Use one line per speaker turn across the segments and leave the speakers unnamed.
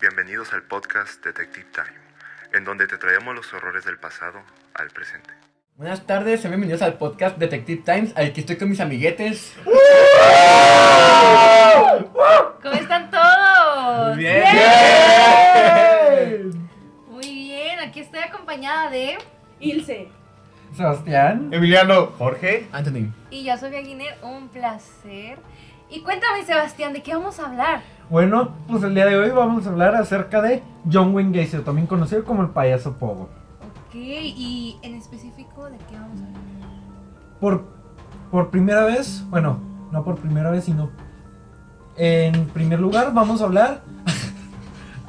Bienvenidos al podcast Detective Time, en donde te traemos los horrores del pasado al presente.
Buenas tardes, sean bienvenidos al podcast Detective Times. Aquí estoy con mis amiguetes.
¿Cómo están todos?
Muy bien.
Muy bien, aquí estoy acompañada de...
Ilse.
Sebastián.
Emiliano, Jorge.
Anthony.
Y yo, Sofía Guiner, un placer. Y cuéntame, Sebastián, ¿de qué vamos a hablar?
Bueno, pues el día de hoy vamos a hablar acerca de John Wayne Gacy, también conocido como el payaso Pogo.
Ok, y en específico, ¿de qué vamos a hablar?
Por primera vez, bueno, no por primera vez, sino en primer lugar vamos a hablar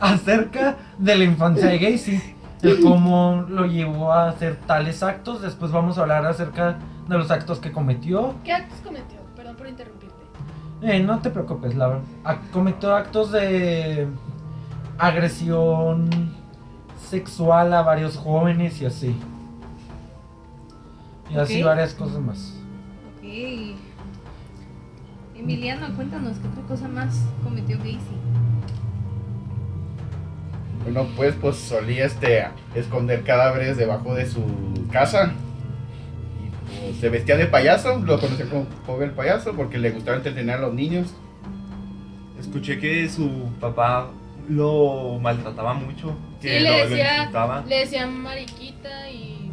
acerca de la infancia de Gacy, de cómo lo llevó a hacer tales actos. Después vamos a hablar acerca de los actos que cometió.
¿Qué actos cometió? Perdón por interrumpirte.
No te preocupes, la verdad. Cometió actos de agresión sexual a varios jóvenes y así. Y así
Ok.
varias cosas más.
Ok. Emiliano, cuéntanos, ¿qué otra cosa más cometió Gacy?
Bueno, pues solía esconder cadáveres debajo de su casa. Y pues se vestía de payaso, lo conocía como Pogo el payaso porque le gustaba entretener a los niños.
Escuché que su papá lo maltrataba mucho,
Sí,
que
le
lo
decía,
insultaba.
le decía mariquita y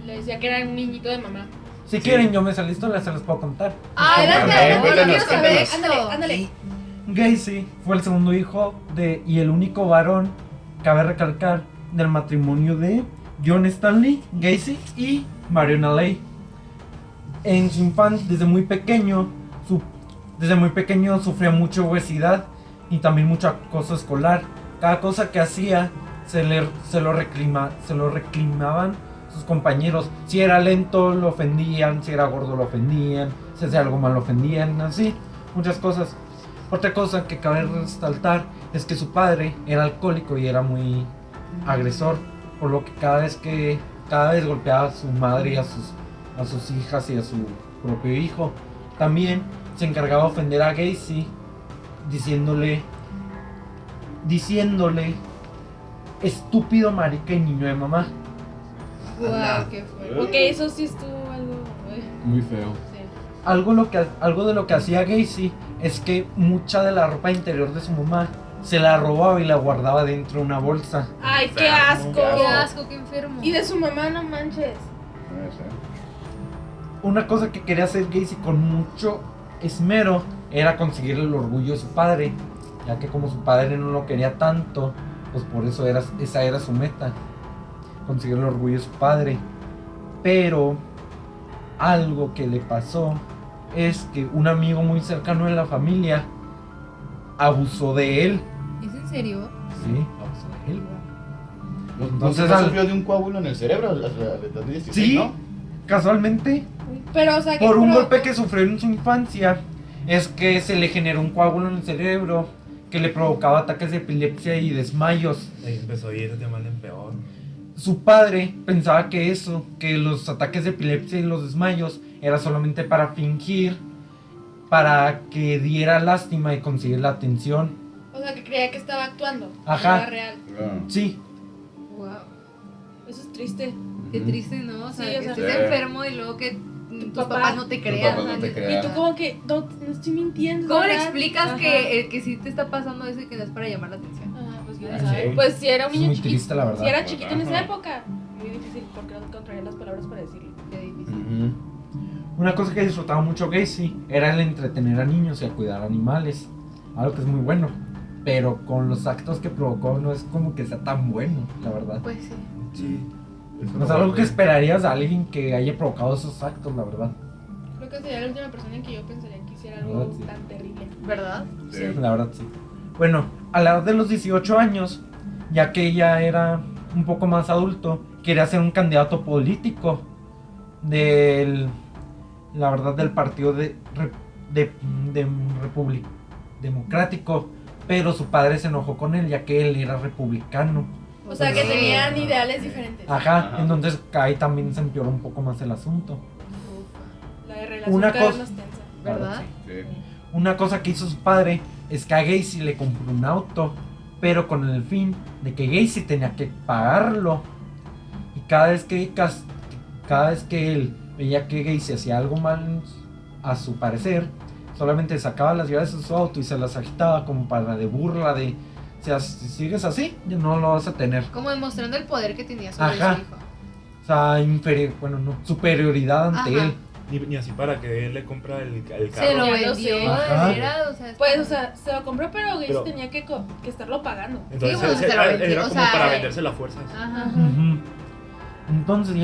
le decía que era un niñito de mamá.
Si
Sí.
quieren, yo me sé la historia, se las puedo contar.
Adelante,
Cuéntanos,
adelante, quiero saber.
cuéntanos.
Ándale, ándale.
Gacy fue el segundo hijo y el único varón, cabe recalcar, del matrimonio de John Stanley Gacy y Marion Ley. En su infancia, desde muy pequeño sufría mucha obesidad y también mucho acoso escolar. Cada cosa que hacía se lo reclamaban sus compañeros. Si era lento lo ofendían, si era gordo lo ofendían, si hacía algo mal lo ofendían, así, muchas cosas. Otra cosa que cabe resaltar es que su padre era alcohólico y era muy agresor, por lo que cada vez golpeaba a su madre y a sus hijas y a su propio hijo. También se encargaba de ofender a Gacy diciéndole estúpido, marica y niño de mamá.
Wow, qué fue. Ok, eso sí estuvo algo.
Muy feo.
Sí.
Algo de lo que hacía Gacy es que mucha de la ropa interior de su mamá se la robaba y la guardaba dentro de una bolsa.
Ay, qué asco.
Qué asco, qué enfermo.
Y de su mamá, no manches.
Una cosa que quería hacer Gacy con mucho esmero era conseguir el orgullo de su padre, ya que como su padre no lo quería tanto, pues por eso esa era su meta, conseguir el orgullo de su padre. Pero algo que le pasó es que un amigo muy cercano de la familia abusó de él.
¿Es en serio?
Sí, abusó de él.
Entonces
Entonces,
sufrió de un coágulo en el cerebro a la edad de 16,
Sí,
¿no?
casualmente,
Pero, o sea, que
por un
pero-
golpe que sufrió en su infancia, es que se le generó un coágulo en el cerebro que le provocaba ataques de epilepsia y desmayos.
Ahí empezó a ir de mal en peor.
Su padre pensaba que los ataques de epilepsia y los desmayos era solamente para fingir, para que diera lástima y conseguir la atención.
O sea, que creía que estaba actuando.
Ajá.
Era real.
Sí,
Wow.
Eso es triste.
Qué triste, ¿no? O sea,
Sí,
que
o sea,
estés
sí.
enfermo y luego que tus
papá-
papás no te
tus
crean.
papás no te
¿sabes?
crean.
Y tú como que, no estoy mintiendo.
¿Cómo le
¿verdad?
explicas
Ajá.
que sí te está pasando eso y que no es para llamar la atención?
Ajá, pues quién
Ah,
sabe.
sí.
Pues si era un
Es
niño
muy
chiquito.
triste, la verdad.
Si era chiquito en esa
Ajá.
época. Muy difícil porque no encontraría las palabras para decirlo.
Qué difícil.
una cosa que disfrutaba mucho Gacy era el entretener a niños y a cuidar animales, algo que es muy bueno, pero con los actos que provocó no es como que sea tan bueno, la verdad.
Pues sí.
Sí.
No es algo que esperarías de alguien que haya provocado esos actos, la verdad.
Creo que sería la última persona en que yo pensaría que hiciera algo
¿Verdad? Sí.
tan terrible.
¿Verdad?
Sí.
La verdad sí. Bueno, a la edad de los 18 años, ya que ella era un poco más adulto, quería ser un candidato político la verdad, del partido democrático, pero su padre se enojó con él, ya que él era republicano.
O sea, que
Sí.
tenían ideales diferentes.
Ajá,
Ajá.
entonces ahí también se empeoró un poco más el asunto.
La de relación
Una
cada vez
cosa-
más tensa.
¿Verdad?
Sí.
Una cosa que hizo su padre es que a Gacy le compró un auto pero con el fin de que Gacy tenía que pagarlo. Y cada vez que él veía que Gacy hacía algo mal, a su parecer, solamente sacaba las llaves de su auto y se las agitaba como para de burla de, o sea, si sigues así, ya no lo vas a tener.
Como demostrando el poder que tenía sobre
Ajá.
su hijo.
O sea, superioridad ante
Ajá.
él.
Ni así para que él le compra el carro.
Se lo
Ya lo
vendió,
sé.
Ajá.
de veras, o sea.
Pues, o sea, se lo compró, pero Gacy
Pero-
tenía que estarlo pagando.
Entonces
Sí, bueno, se lo vendió,
era
o
como
sea,
para venderse las fuerzas.
Ajá.
Ujú. Entonces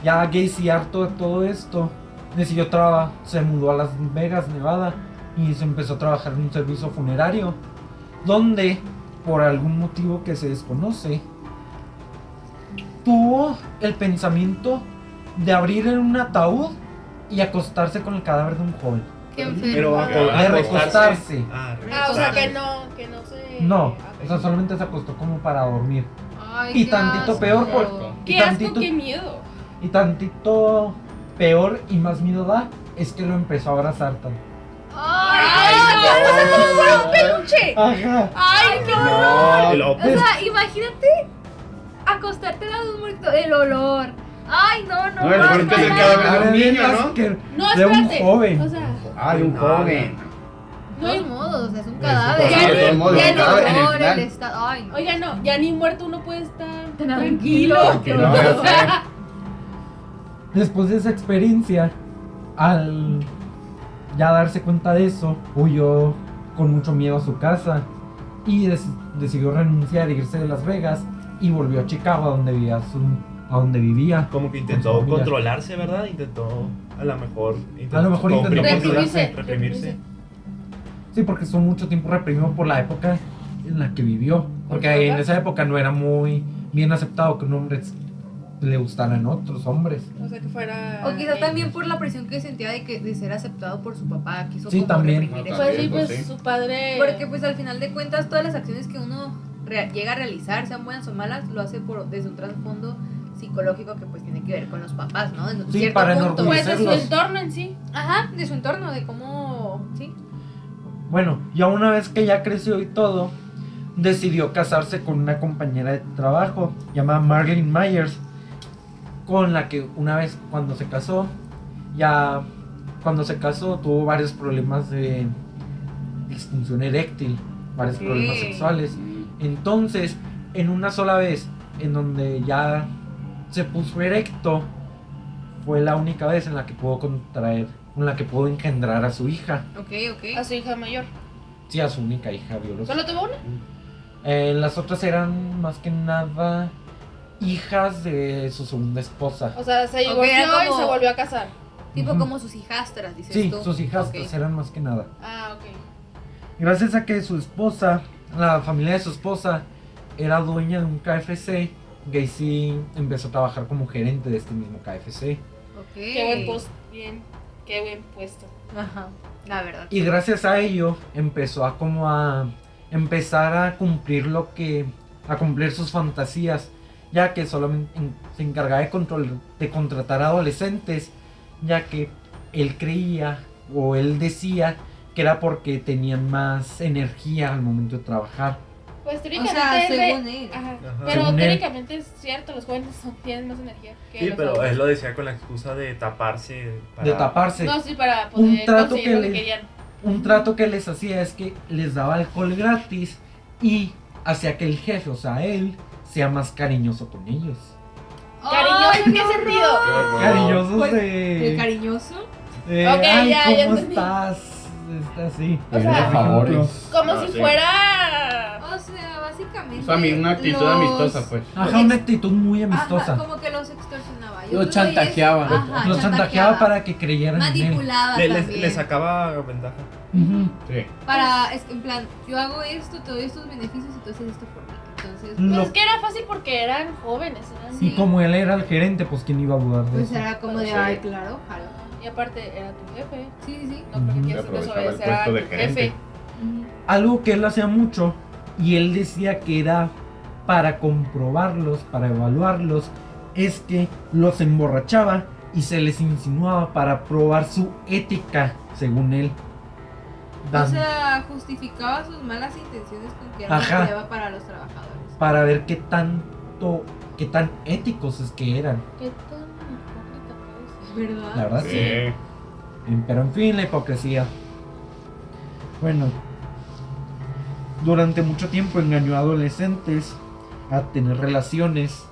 ya Gacy, harto de todo esto, decidió se mudó a Las Vegas, Nevada, y se empezó a trabajar en un servicio funerario, donde por algún motivo que se desconoce tuvo el pensamiento de abrir en un ataúd y acostarse con el cadáver de un joven.
Qué enfermo.
Pero
De recostarse.
Ah,
Ah, o sea,
recostarse.
que no se...
No,
Ah,
o sea, solamente se acostó como para dormir.
Ay,
Y
qué
tantito
asco.
peor
¡Qué asco, qué miedo!
Y tantito peor y más miedo da es que lo empezó a abrazar tanto.
Ay,
¡Peluche!
Ajá.
¡Ay, qué
No,
Y luego,
o sea, imagínate acostarte al lado de un muerto, el olor. Ay, no,
No, el bonito es el
guácala.
cadáver de un niño, ¿no?
No,
De un
espérate.
joven.
O sea,
Ah, de un joven.
De todos modos, o sea, es un
un
cadáver.
cadáver.
De todos modos,
Ya
el
el
cadáver en el
olor, el
final.
estado. Ay, no.
oiga, no, ya ni muerto uno puede estar
Tranquilo.
Tranquilo, ya sé.
Después de esa experiencia, al ya darse cuenta de eso, huyó con mucho miedo a su casa y decidió renunciar e irse de Las Vegas y volvió a Chicago, a donde vivía.
como que
Con
intentó
su familia.
controlarse, ¿verdad? Intentó, a lo mejor
intentó
reprimirse.
reprimirse.
Sí, porque estuvo mucho tiempo reprimido por la época en la que vivió. Porque en esa época no era muy bien aceptado que un hombre le gustaran otros hombres.
O sea, que fuera...
O quizás también por la presión que sentía de ser aceptado por su papá, quiso
Sí,
como
también.
reprimir eso.
Pues sí,
Pues
pues
sí.
su padre...
Porque pues al final de cuentas todas las acciones que uno llega a realizar, sean buenas o malas, lo hace desde un trasfondo psicológico que pues tiene que ver con los papás, ¿no? En
Sí,
cierto
para
punto.
Pues de su
enorgullecerlos.
entorno en sí.
Ajá, de su entorno, de cómo, sí.
Bueno, ya una vez que ya creció y todo, decidió casarse con una compañera de trabajo llamada Marlene Myers, con la que una vez cuando se casó tuvo varios problemas de disfunción eréctil, varios
Ok.
problemas sexuales. Entonces, en una sola vez en donde ya se puso erecto, fue la única vez en la que pudo engendrar a su hija.
Ok, ok.
A su hija mayor.
Sí, a su única hija biológica.
¿Solo tuvo una?
Las otras eran más que nada hijas de su segunda esposa.
O sea, se
Ok,
divorció
era
y
como-
se volvió a casar.
Tipo
Ujú.
como sus hijastras, dices
Sí,
tú.
sus hijas
Ok.
eran más que nada.
Ah, ok.
Gracias a que su esposa, la familia de su esposa, era dueña de un KFC, Gacy empezó a trabajar como gerente de este mismo KFC.
Ok.
Qué buen post. Bien. Qué buen puesto.
Ajá, la verdad.
Y gracias a ello empezó a empezar a cumplir a cumplir sus fantasías, ya que solamente se encargaba de contratar adolescentes, ya que él creía o él decía que era porque tenían más energía al momento de trabajar.
Pues
O
teóricamente
sea,
es de-
según él.
Ajá.
Ajá.
Pero
Según él.
teóricamente es cierto, los jóvenes tienen más energía que
Sí,
los
pero
adultos.
él lo decía con la excusa de taparse.
De taparse.
No, sí, para
Un
poder
trato
conseguir
que
lo que
le-
querían.
Un trato que les hacía es que les daba alcohol gratis y hacía que el jefe, o sea, él, sea más cariñoso con ellos.
¿Cariñoso en qué
no,
sentido?
no.
Cariñosos
Pues, ¿qué
de...
cariñoso?
Ok,
Ay,
ya
¿cómo
entendí.
estás? Está así.
O sea,
Por favores.
Como
Ah,
si
sí.
fuera...
O sea, básicamente.
O sea, una actitud
los-
amistosa, pues.
Ajá, una actitud muy amistosa.
Ajá, como que los extorsionaba. Yo
Los
creo que
chantajeaba.
ajá,
Los chantajeaba para que creyeran en él.
manipulaba
Le
también.
sacaba ventaja.
Ujú.
Sí.
Para, es que en plan, yo hago esto, te doy estos beneficios y tú haces esto por mí. Entonces,
Pues
Lo-
es que era fácil porque eran jóvenes. Eran...
Sí.
Y como él era el gerente, pues quién iba a dudar de
pues
eso.
era como de,
Sí.
ay, claro, jalo.
Y aparte era tu jefe.
Sí, sí, sí.
No creo que
Ujú.
quieras
Se aprovechaba el
desobedecer a
puesto de
tu
gerente.
jefe.
Algo que él hacía mucho y él decía que era para comprobarlos, para evaluarlos, es que los emborrachaba y se les insinuaba para probar su ética, según él.
O sea, justificaba sus malas intenciones con que era
Ajá.
una prueba para los trabajadores.
para ver qué tan éticos es que eran.
¿Qué tan hipócrita puede ser?
¿Verdad?
La verdad sí. Pero en fin, la hipocresía. Bueno, durante mucho tiempo engañó a adolescentes a tener relaciones,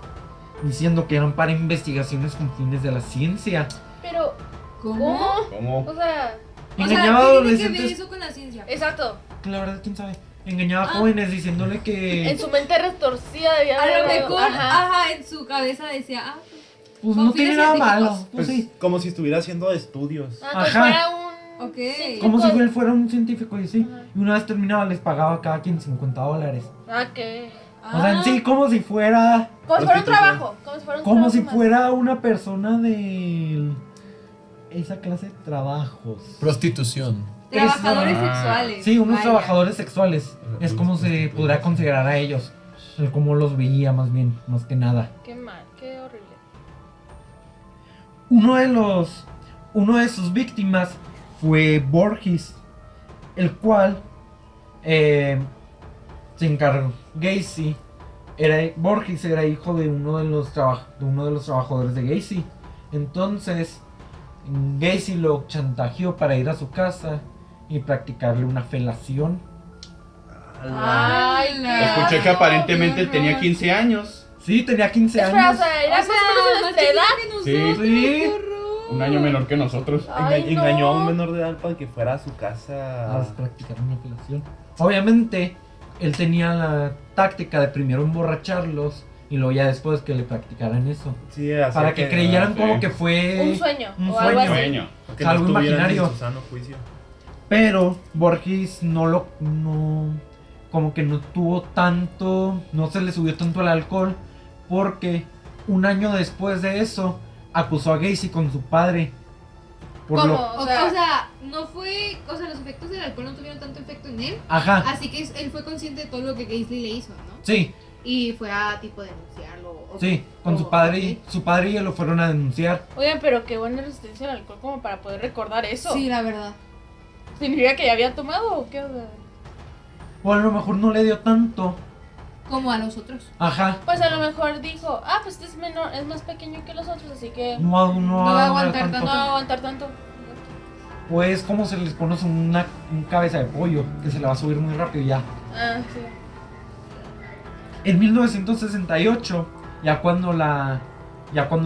diciendo que eran para investigaciones con fines de la ciencia.
Pero,
¿Cómo?
¿Cómo?
o sea,
Engañaba a
¿qué tiene que ver
adolescentes.
eso con la ciencia?
exacto.
La verdad, quién sabe. Engañaba a jóvenes diciéndole que
En su mente retorcida debía
A lo
haber-
mejor,
Ajá.
en su cabeza decía,
pues
con
no tiene
fines
nada malo.
científicos.
Pues
Pues
sí.
como si estuviera haciendo estudios.
Ah, que
Ajá.
fuera un...
ok.
Como si
Tipo-
él fuera un científico y sí.
Ajá.
Y una vez terminaba les pagaba a cada quien $50.
Ah, que...
O sea, en sí, como si fuera.
Como si fuera un
Prostitución.
trabajo. Como si fuera un
Como
trabajo
si
más.
fuera una persona de esa clase de trabajos.
Prostitución.
Trabajadores
Ah.
sexuales.
Sí, unos
vaya.
trabajadores sexuales. Es como se podría considerar a ellos. El cómo los veía más bien, más que nada.
Qué mal, qué horrible.
Uno de sus víctimas fue Borges, el cual se encargó. Borges era hijo de uno de los trabajadores de Gacy. Entonces, Gacy lo chantajeó para ir a su casa y practicarle una felación.
Ay, qué
Escuché que
asco,
aparentemente él
qué
tenía
horror.
15 años.
Sí, tenía 15
Espera, o
años.
sea, era
O
más o menos de
más
nuestra edad.
chiquito que nosotros,
Sí.
qué horror.
Un año menor que nosotros.
Ay,
Engañó a
no.
un menor de edad para que fuera a su
A
casa.
practicar una felación. Obviamente, él tenía la táctica de primero emborracharlos y luego ya después que le practicaran eso.
Sí, así
Para que creyeran
sí.
como que fue
Un sueño.
un
o algo así.
Sueño.
que
algo
no estuvieran
imaginario.
en su sano juicio.
Pero Borges como que no tuvo tanto, no se le subió tanto el alcohol, porque un año después de eso acusó a Gacy con su padre. Por
¿Cómo?
lo,
O sea, no fue. O sea, los efectos del alcohol no tuvieron tanto efecto en él.
ajá,
Así que él fue consciente de todo lo que Gaisley le hizo, ¿no?
sí,
Y fue a tipo denunciarlo.
sí, con su padre, su padre y él lo fueron a denunciar.
Oigan, pero qué buena resistencia al alcohol como para poder recordar eso.
Sí, la verdad.
¿Significa que ya había tomado o qué? O sea,
O a lo mejor no le dio tanto.
Como a los otros.
Ajá,
pues a lo mejor dijo, ah, pues este es menor, es más pequeño que los otros, así que no
no
va a
va
aguantar
tanto.
va a aguantar tanto.
Pues como se les conoce un cabeza de pollo que se le va a subir muy rápido ya.
Ah, sí.
En 1968, ya cuando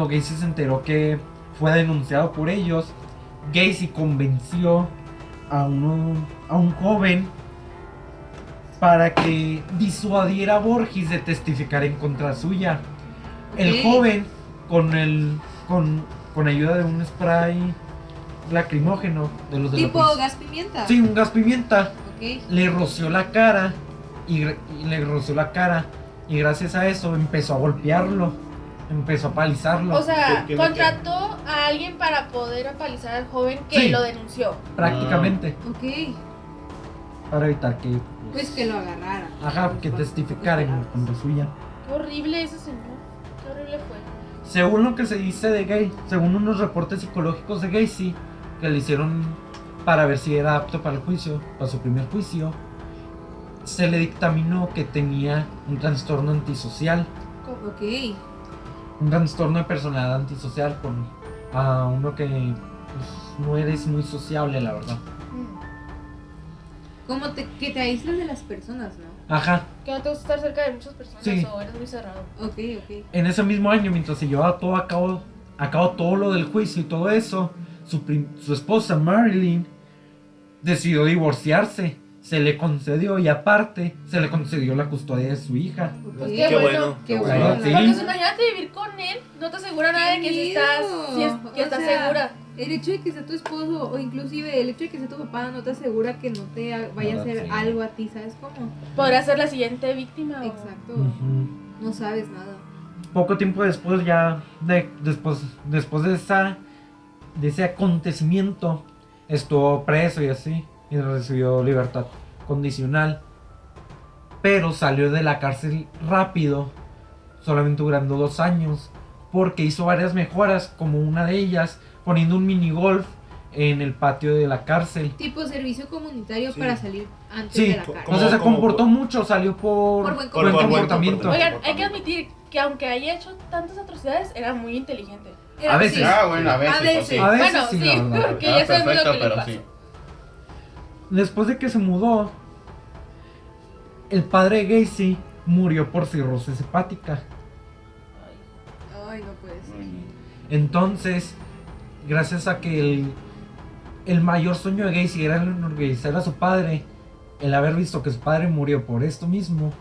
Gacy se enteró que fue denunciado por ellos, Gacy convenció a un joven para que disuadiera a Borges de testificar en contra suya. El
Ok.
joven, con ayuda de un spray lacrimógeno de los de la
Tipo
policía.
gas pimienta.
Sí, un gas pimienta.
Ok.
Le roció la cara y gracias a eso empezó a golpearlo, empezó a palizarlo.
O sea,
¿Qué- qué-
contrató a alguien para poder apalizar al joven que
Sí.
lo denunció.
prácticamente,
Ok.
para evitar que,
Pues que lo agarrara.
que testificara en contra suya.
Qué horrible ese señor. Qué horrible fue.
Según lo que se dice de Gay, según unos reportes psicológicos de Gacy que le hicieron para ver si era apto para el juicio, para su primer juicio, se le dictaminó que tenía un trastorno antisocial,
Ok.
un trastorno de personalidad antisocial con uno que pues, no eres muy sociable, la verdad.
Como que te aíslas de las personas, ¿no?
Ajá,
Que no te gusta estar cerca de muchas personas
Sí.
o eres muy cerrado.
Ok, ok.
en ese mismo año, mientras se llevaba todo a cabo todo lo del juicio y todo eso, su esposa Marilyn decidió divorciarse. Se le concedió y aparte se le concedió la custodia de su hija.
Ok.
Pues
Qué bueno.
Qué
Qué
bueno.
bueno.
la
Sí.
verdad.
Porque imagínate vivir con él, no te asegura nada de que si estás, que
O
estás
sea,
segura.
El hecho de que sea tu esposo o inclusive el hecho de que sea tu papá no te asegura que no te vaya a hacer
Sí.
algo a ti, ¿sabes cómo?
Podrá ser la siguiente víctima. o-
Exacto.
Ujú.
No sabes nada.
Poco tiempo después después de ese acontecimiento estuvo preso y así y recibió libertad condicional, pero salió de la cárcel rápido, solamente durando 2 años, porque hizo varias mejoras, como una de ellas poniendo un minigolf en el patio de la cárcel.
Tipo servicio comunitario
Sí.
para salir antes
Sí,
de la cárcel.
o sea, se
como-
comportó mucho, salió por
Por buen
buen comportamiento.
Oigan, hay que admitir que aunque haya hecho tantas atrocidades, era muy inteligente.
Era-
a veces.
sí.
Ah, bueno, a veces.
A
pues,
veces.
sí.
A veces
Bueno,
sí,
sí,
la verdad.
porque ya sabemos lo que le
pero
pasó.
sí.
Después de que se mudó, el padre de Gacy murió por cirrosis hepática.
Ay, no puede ser.
Entonces, gracias a que el mayor sueño de Gacy era el enorgullecer a su padre, el haber visto que su padre murió por esto mismo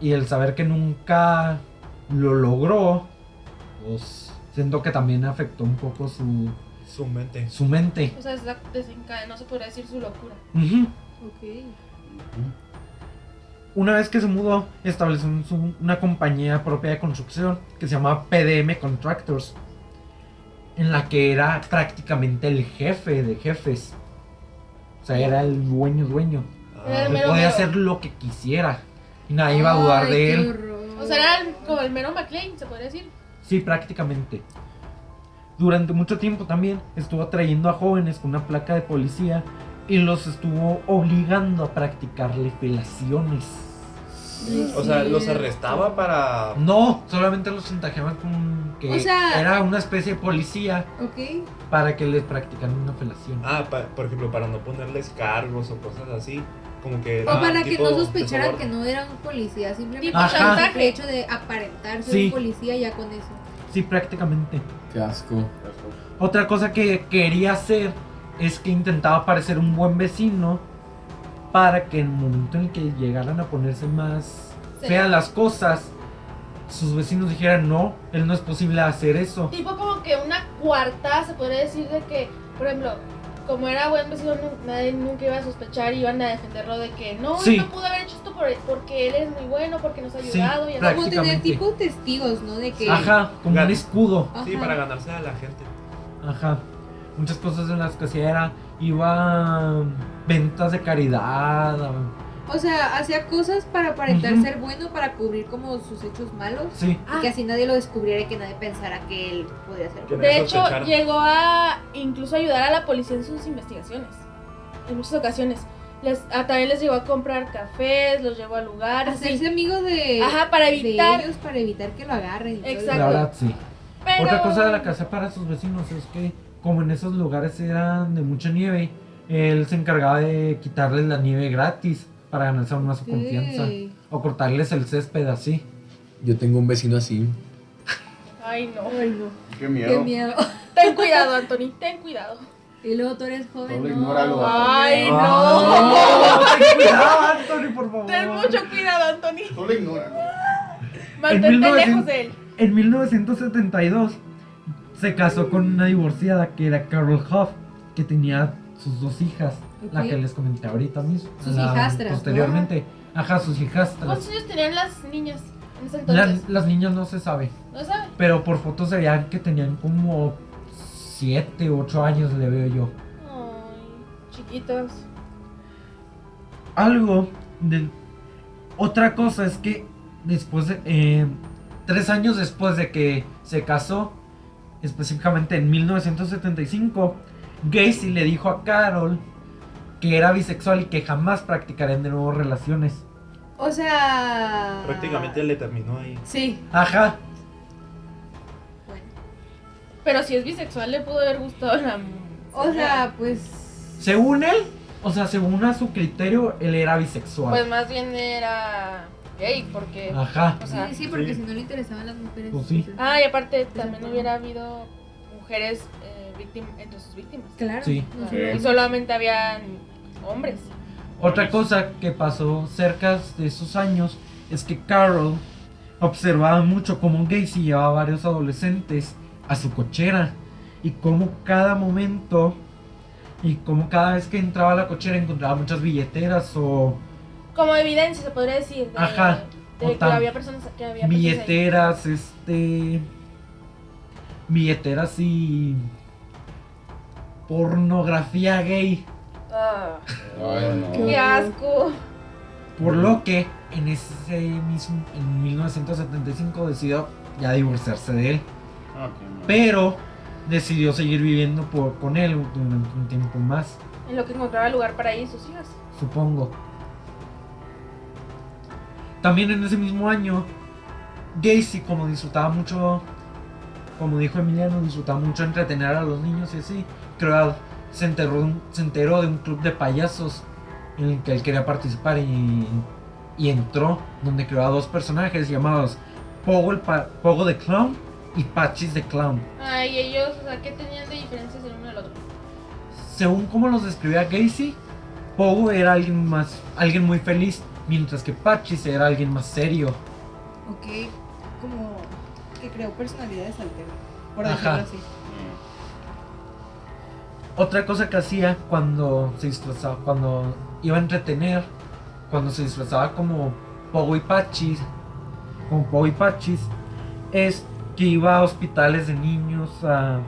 y el saber que nunca lo logró, pues siento que también afectó un poco
Su mente.
su mente.
O sea, desencadenó, se podría decir, su locura.
Ujú.
Ok.
Una vez que se mudó, estableció una compañía propia de construcción que se llamaba PDM Contractors, en la que era prácticamente el jefe de jefes. O sea, era el dueño.
Era el
Él
mero
podía
mero.
hacer lo que quisiera y nadie iba a dudar
Ay,
de
qué
él.
horror.
O sea, era como el mero McLean, se podría decir.
Sí, prácticamente. Durante mucho tiempo también estuvo atrayendo a jóvenes con una placa de policía y los estuvo obligando a practicarle felaciones.
O sea, los arrestaba para.
No, solamente los chantajeaban con que
O sea-
era una especie de policía
Ok.
para que les practicaran una felación.
Ah, por ejemplo, para no ponerles cargos o cosas así. Como que
O
era
para que
tipo
no sospecharan
desorden.
que no era un policía, simplemente
Tipo
Ajá.
el simple
chantaje.
hecho de aparentar ser
Sí.
un policía ya con eso.
Sí, prácticamente.
Qué asco.
Otra cosa que quería hacer es que intentaba parecer un buen vecino para que en el momento en el que llegaran a ponerse más
Sí.
feas las cosas, sus vecinos dijeran, no, él no es posible hacer eso.
Tipo como que una cuarta, se podría decir de que, por ejemplo, como era buen vecino, nadie nunca iba a sospechar y iban a defenderlo de que no,
Sí.
él no pudo haber hecho esto porque él es muy bueno, porque nos ha
Sí,
ayudado y así.
Como tener
Prácticamente.
tipo testigos, ¿no? De que.
Ajá, como un
Gato.
escudo.
Sí,
Ajá.
para ganarse a la gente.
Ajá. Muchas cosas en las que hacía era, iba a ventas de caridad.
O sea, hacía cosas para aparentar
Ujú.
ser bueno, para cubrir como sus hechos malos.
Sí,
Y que así nadie lo descubriera y que nadie pensara que él podía ser
Que
bueno.
De
nadie
hecho,
sospechara.
llegó a incluso ayudar a la policía en sus investigaciones. En muchas ocasiones. También les llegó a comprar cafés, los llevó a lugares.
Hacerse
sí.
amigo de.
Ajá, para evitar.
De ellos, para evitar que lo agarren. y todo
Exacto.
la verdad sí.
Pero...
Otra cosa de la que hacía para sus vecinos es que, como en esos lugares eran de mucha nieve, él se encargaba de quitarles la nieve gratis para ganarse aún más su
Ok.
confianza. O cortarles el césped así.
Yo tengo un vecino así.
Ay, no.
Ay, no.
Qué miedo.
Qué miedo.
Ten cuidado, Anthony, ten cuidado.
Y luego tú eres joven.
Solo
no.
ignóralo.
Ay,
¡Ah!
no.
¡Ten cuidado, Anthony, por favor!
Ten mucho cuidado, Anthony.
Solo ignóralo.
Mantente
1900
lejos de él.
En 1972 se casó con una divorciada que era Carol Huff, que tenía sus dos hijas, la
Ok.
que les comenté ahorita mismo.
Sus hijastras,
Posteriormente. Ajá, sus hijastras.
¿Cuántos años tenían las niñas en ese entonces?
Las niñas no se sabe,
¿No sabes?
pero por fotos se veían que tenían como 7, 8 años, le veo yo.
Ay, chiquitos.
Algo de... Otra cosa es que después de... 3 años después de que se casó, específicamente en 1975, Gacy le dijo a Carol que era bisexual y que jamás practicarían de nuevo relaciones.
O sea.
Prácticamente le terminó ahí.
Sí.
Ajá,
Bueno.
Pero si es bisexual, le pudo haber gustado la.
O sea, pues.
según él, o sea, según a su criterio, él era bisexual.
Pues más bien era gay, porque.
Ajá,
O sea,
Sí, sí, porque
sí.
si no le interesaban las mujeres.
Pues sí.
entonces-
y aparte también hubiera habido mujeres entre sus víctimas.
Claro.
Sí.
no,
Sí.
no.
Y solamente habían hombres.
Otra cosa que pasó cerca de esos años es que Carol observaba mucho cómo Gacy llevaba varios adolescentes a su cochera y cómo cada momento y cómo cada vez que entraba a la cochera encontraba muchas billeteras o
Como evidencia, se podría decir. De,
Ajá.
De
O
que
tan-
había personas que había personas ahí.
billeteras y pornografía gay,
Ah,
Ay, no.
qué asco.
por lo que en 1975 decidió ya divorciarse de él.
Ah, qué mal.
Pero decidió seguir viviendo con él durante un tiempo más,
En lo que encontraba lugar para ir sus hijas.
supongo. También en ese mismo año, Gacy, como disfrutaba mucho, como dijo Emiliano, disfrutaba mucho entretener a los niños y así, se enteró de un club de payasos en el que él quería participar y entró, donde creó a 2 personajes llamados Pogo the Clown y Patches the Clown.
Ay, ellos, o sea, ¿qué tenían de diferencias el uno del otro?
Según como los describía Gacy, Pogo era alguien muy feliz, mientras que Patches era alguien más serio.
Ok, como que creó personalidades alternas, por
Ajá.
decirlo así.
Otra cosa que hacía cuando se disfrazaba, cuando iba a entretener, cuando se disfrazaba como Pogo y Patches, es que iba a hospitales de niños, a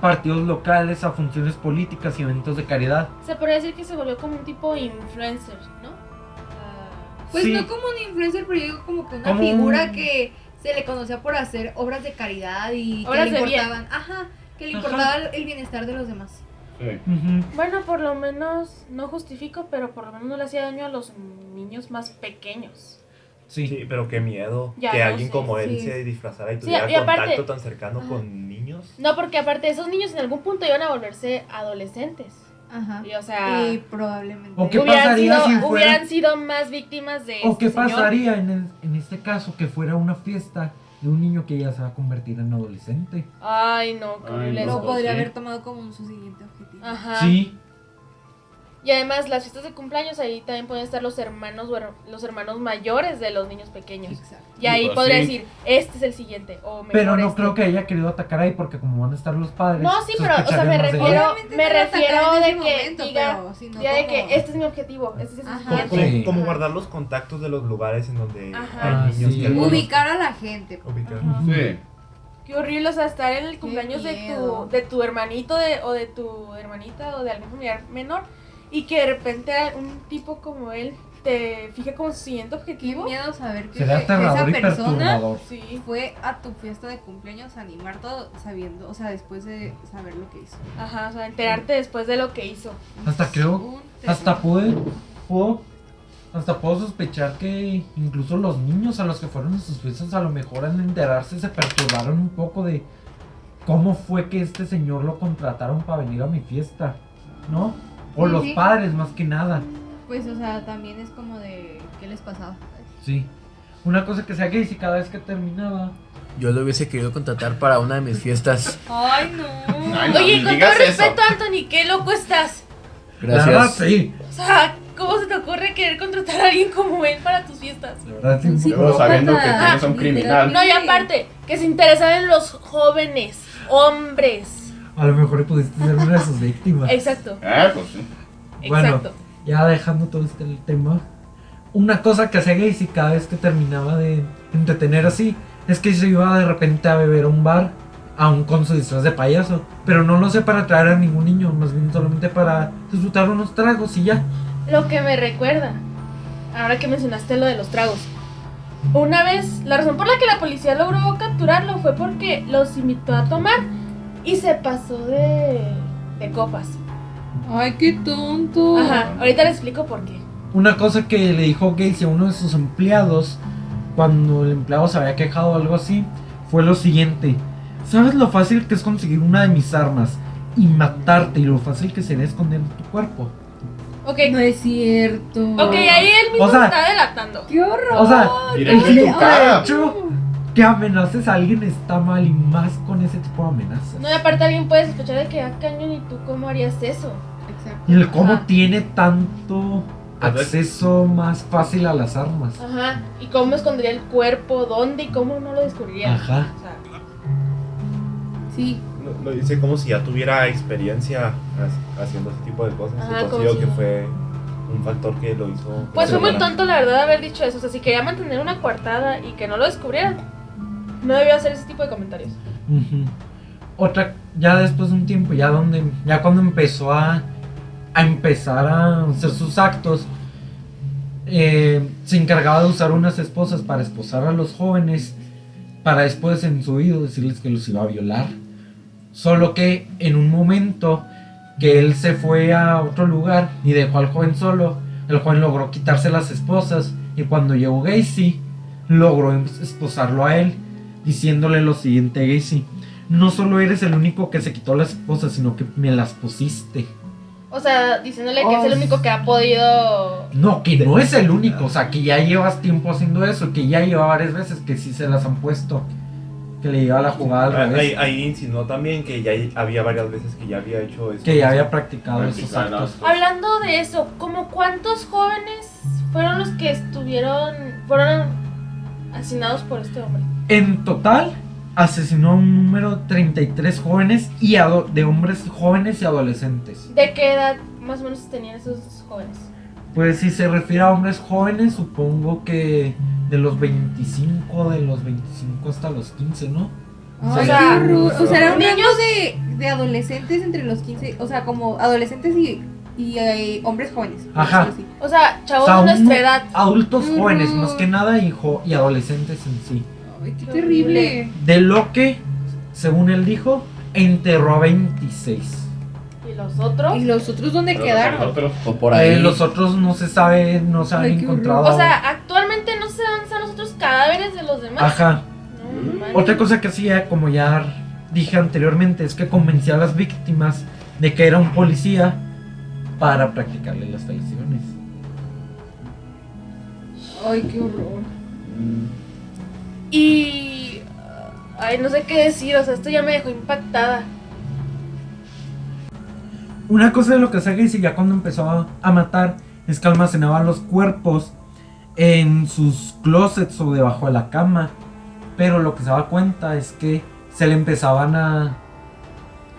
partidos locales, a funciones políticas y eventos de caridad.
Se podría decir que se volvió como un tipo influencer, ¿no?
Pues
Sí.
no como un influencer, pero yo digo como que una
Como
figura
un-
que se le conocía por hacer obras de caridad y que
Obras
le
de bien.
importaban, que le
Ajá.
importaba el bienestar de los demás.
Sí.
Ujú.
Bueno, por lo menos, no justifico, pero por lo menos no le hacía daño a los niños más pequeños.
Sí.
Sí, pero qué miedo
Ya,
que
no
alguien
sé,
como él
sí.
se disfrazara y
Sí,
tuviera
y aparte-
contacto tan cercano
Ajá.
con niños.
No, porque aparte esos niños en algún punto iban a volverse adolescentes.
Ajá.
Y, o sea,
Y probablemente.
¿O qué
hubieran
pasaría
sido,
si fuera-
hubieran sido más víctimas de
¿O qué
este señor.
pasaría en este caso que fuera una fiesta de un niño que ya se va a convertir en adolescente?
Ay, no, qué
Ay,
horrible
no.
Lo
eso.
podría
sí.
haber tomado como su siguiente objetivo.
Ajá.
Sí.
Y además las fiestas de cumpleaños ahí también pueden estar los hermanos los hermanos mayores de los niños pequeños.
Exacto.
Y ahí
Pues
podría
sí.
decir, este es el siguiente o mejor
Pero no
este.
creo que haya querido atacar ahí porque como van a estar los padres.
No, sí, pero, o sea, me
sospecharían más de
refiero,
él.
Obviamente
me
no lo
refiero
atacaron
de
en ese
que
momento,
diga,
pero si no
ya de
como-
que este es mi objetivo, este es el
Ajá.
siguiente.
Como,
Sí.
como guardar los contactos de los lugares en donde
Ajá.
hay niños
Sí.
que algunos-
Ubicar a la gente.
ubicar.
Ajá.
Sí.
Qué horrible, o sea, estar en el cumpleaños
miedo.
de tu hermanito o de tu hermanita o de algún familiar menor y que de repente un tipo como él te fije como su siguiente
Qué
objetivo.
miedo saber que
Sería
esa
aterrador y
persona
perturbador.
Sí,
fue a tu fiesta de cumpleaños a animar todo sabiendo, o sea, después de saber lo que hizo.
ajá, o sea, enterarte después de lo que hizo.
Hasta creo,
Un
hasta
terror.
puedo sospechar que incluso los niños a los que fueron a sus fiestas a lo mejor al enterarse se perturbaron un poco de cómo fue que este señor lo contrataron para venir a mi fiesta, ¿no? O
Sí,
los
sí.
padres más que nada.
Pues, o sea, también es como de qué les pasaba.
Sí. Una cosa que sea gay si cada vez que terminaba.
Yo lo hubiese querido contratar para una de mis fiestas.
Ay, no.
Ay, no,
Oye,
ni
con todo
digas
respeto,
eso.
Anthony, qué loco estás.
La verdad,
Gracias.
sí.
O sea, ¿cómo se te ocurre querer contratar a alguien como él para tus fiestas?
La verdad, sí.
Un
un poco-
Luego sabiendo que
psicópata,
tienes a un criminal.
No, y aparte, que se interesaba en los jóvenes, hombres.
A lo mejor pudiste ser una de sus víctimas.
Exacto,
Pues sí.
Bueno.
exacto.
Ya dejando todo este tema, una cosa que hacía Gacy cada vez que terminaba de entretener así es que se iba de repente a beber a un bar, aún con su disfraz de payaso, pero no lo sé para atraer a ningún niño, más bien solamente para disfrutar unos tragos y ya.
Lo que me recuerda, ahora que mencionaste lo de los tragos. Una vez, la razón por la que la policía logró capturarlo fue porque los invitó a tomar y se pasó de copas.
Ay, qué tonto.
Ajá, ahorita les explico por qué.
Una cosa que le dijo Gacy a uno de sus empleados, cuando el empleado se había quejado o algo así, fue lo siguiente: ¿sabes lo fácil que es conseguir una de mis armas y matarte y lo fácil que sería esconder tu cuerpo?
Ok,
No es cierto.
ok, ahí él mismo
O sea-
está delatando.
¡Qué horror!
O sea,
Directo
el
en tu
simple
cara.
hecho que amenaces a alguien está mal y más con ese tipo de amenazas.
No, y aparte alguien puede sospechar de que, cañón, ¿y tú cómo harías eso?
Exacto.
Y el cómo
Ajá.
tiene tanto acceso más fácil a las armas.
Ajá, y cómo escondería el cuerpo, dónde y cómo no lo descubriría.
Ajá.
O sea,
Sí.
Lo dice como si ya tuviera experiencia haciendo ese tipo de cosas.
Ajá,
Entonces
como
digo
si
que
no.
fue un factor que lo hizo.
pues fue muy
perseverar.
tonto la verdad haber dicho eso. O sea, si quería mantener una coartada y que no lo descubrieran, no debió hacer ese tipo de comentarios.
Ujú. Otra, ya después de un tiempo, ya cuando empezó a empezar a hacer sus actos, se encargaba de usar unas esposas para esposar a los jóvenes, para después en su oído decirles que los iba a violar. Solo que en un momento que él se fue a otro lugar y dejó al joven solo, el joven logró quitarse las esposas y cuando llegó Gacy, logró esposarlo a él, diciéndole lo siguiente a Gacy: no solo eres el único que se quitó las esposas, sino que me las pusiste.
O sea, diciéndole que es el único que ha podido...
No, que no es el único, o sea, que ya llevas tiempo haciendo eso, que ya lleva varias veces que sí se las han puesto, que le lleva la jugada al revés,
Ahí insinuó también que ya había varias veces que ya había hecho eso.
que ya había practicado esos actos.
Hablando de eso, ¿como cuántos jóvenes fueron los que fueron asesinados por este hombre?
En total, asesinó a un número de 33 jóvenes y de hombres jóvenes y adolescentes.
¿De qué edad más o menos tenían esos jóvenes?
Pues si se refiere a hombres jóvenes, supongo que de los 25 hasta los 15, ¿no?
Ay,
O sea,
qué horror. O sea, era un
niños-
rango de adolescentes entre los 15, o sea, como adolescentes y hombres jóvenes. por
Ajá.
decirlo así.
O sea, chavos
O sea,
de nuestra edad.
adultos
Qué
jóvenes,
horror.
más que nada, y adolescentes en sí.
Ay, qué terrible.
De lo que, según él dijo, enterró a 26.
¿Y los otros?
¿Y los otros dónde quedaron?
Nosotros,
O por ahí.
Los otros no se sabe, no se han
Ay, qué
encontrado.
O sea, actualmente no se dan a los otros cadáveres de los demás.
Ajá.
No, manches.
Otra cosa que hacía, como ya dije anteriormente, es que convencía a las víctimas de que era un policía para practicarle las lesiones.
Ay, qué horror.
Y... Ay, no sé qué decir, o sea, esto ya me dejó impactada.
Una cosa de lo que hacía Gacy ya cuando empezó a matar es que almacenaba los cuerpos en sus closets o debajo de la cama. Pero lo que se daba cuenta es que se le empezaban a